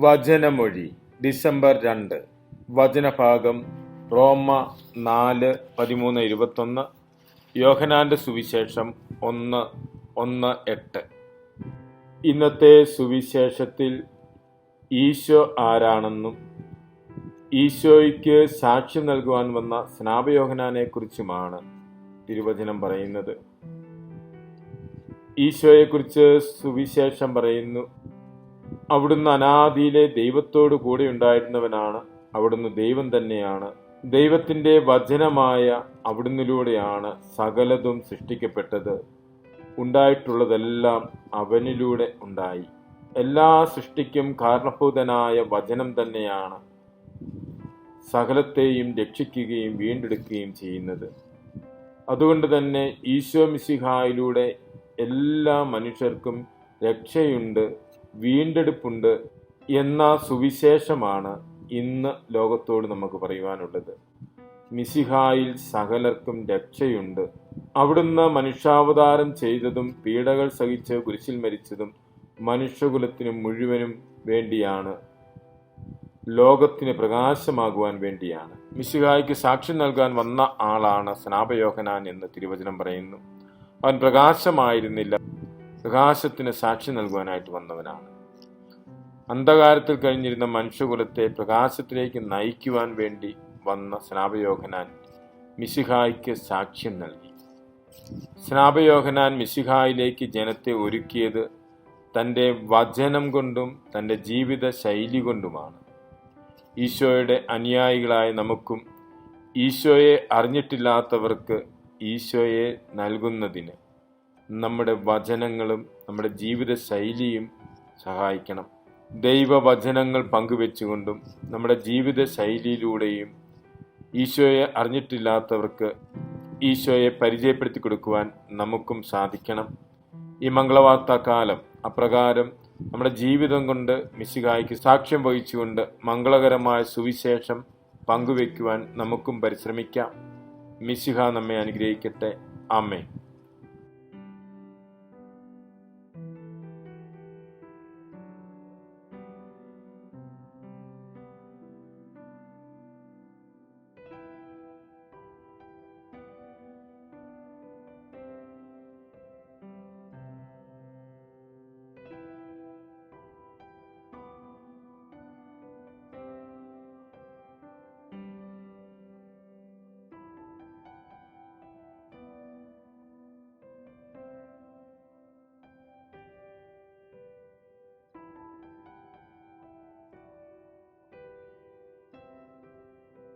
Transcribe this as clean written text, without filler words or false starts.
വചനമൊഴി December 2. വചനഭാഗം റോമ 4:13-21, യോഹന്നാന്റെ സുവിശേഷം 1:1-8. ഇന്നത്തെ സുവിശേഷത്തിൽ ഈശോ ആരാണെന്നും ഈശോയ്ക്ക് സാക്ഷ്യം നൽകുവാൻ വന്ന സ്നാപയോഹന്നാനെ കുറിച്ചുമാണ് തിരുവചനം പറയുന്നത്. ഈശോയെക്കുറിച്ച് സുവിശേഷം പറയുന്നു, അവിടുന്ന് അനാദിയിലെ ദൈവത്തോടു കൂടെ ഉണ്ടായിരുന്നവനാണ്. അവിടുന്ന് ദൈവം തന്നെയാണ്. ദൈവത്തിൻ്റെ വചനമായ അവിടുന്നിലൂടെയാണ് സകലതും സൃഷ്ടിക്കപ്പെട്ടത്. ഉണ്ടായിട്ടുള്ളതെല്ലാം അവനിലൂടെ ഉണ്ടായി. എല്ലാ സൃഷ്ടിക്കും കാരണഭൂതനായ വചനം തന്നെയാണ് സകലത്തെയും രക്ഷിക്കുകയും വീണ്ടെടുക്കുകയും ചെയ്യുന്നത്. അതുകൊണ്ട് തന്നെ ഈശോ മിശിഹായിലൂടെ എല്ലാ മനുഷ്യർക്കും രക്ഷയുണ്ട്, വീണ്ടെടുപ്പുണ്ട് എന്ന സുവിശേഷമാണ് ഇന്ന് ലോകത്തോട് നമുക്ക് പറയുവാനുള്ളത്. മിശിഹായിൽ സകലർക്കും രക്ഷയുണ്ട്. അവിടുന്ന് മനുഷ്യാവതാരം ചെയ്തതും പീഡകൾ സഹിച്ച് കുരിശിൽ മരിച്ചതും മനുഷ്യകുലത്തിനു മുഴുവനും വേണ്ടിയാണ്, ലോകത്തിന് പ്രകാശമാകുവാൻ വേണ്ടിയാണ്. മിശിഹായ്ക്ക് സാക്ഷ്യം നൽകാൻ വന്ന ആളാണ് സ്നാപയോഹന്നാൻ എന്ന് തിരുവചനം പറയുന്നു. അവൻ പ്രകാശമായിരുന്നില്ല, പ്രകാശത്തിന് സാക്ഷി നൽകുവാനായിട്ട് വന്നവനാണ്. അന്ധകാരത്തിൽ കഴിഞ്ഞിരുന്ന മനുഷ്യകുലത്തെ പ്രകാശത്തിലേക്ക് നയിക്കുവാൻ വേണ്ടി വന്ന സ്നാപയോഹന്നാൻ മിശിഹായ്ക്ക് സാക്ഷ്യം നൽകി. സ്നാപയോഹന്നാൻ മിശിഹായിലേക്ക് ജനത്തെ ഒരുക്കിയത് തൻ്റെ വചനം കൊണ്ടും തൻ്റെ ജീവിത ശൈലി കൊണ്ടുമാണ്. ഈശോയുടെ അനുയായികളായ നമുക്കും ഈശോയെ അറിഞ്ഞിട്ടില്ലാത്തവർക്ക് ഈശോയെ നൽകുന്നതിന് നമ്മുടെ വചനങ്ങളും നമ്മുടെ ജീവിത ശൈലിയും സഹായിക്കണം. ദൈവവചനങ്ങൾ പങ്കുവെച്ചുകൊണ്ടും നമ്മുടെ ജീവിത ശൈലിയിലൂടെയും ഈശോയെ അറിഞ്ഞിട്ടില്ലാത്തവർക്ക് ഈശോയെ പരിചയപ്പെടുത്തി കൊടുക്കുവാൻ നമുക്കും സാധിക്കണം. ഈ മംഗളവാർത്താ കാലം അപ്രകാരം നമ്മുടെ ജീവിതം കൊണ്ട് മിശിഹായ്ക്ക് സാക്ഷ്യം വഹിച്ചുകൊണ്ട് മംഗളകരമായ സുവിശേഷം പങ്കുവെക്കുവാൻ നമുക്കും പരിശ്രമിക്കാം. മിശിഹ നമ്മെ അനുഗ്രഹിക്കട്ടെ. ആമേൻ.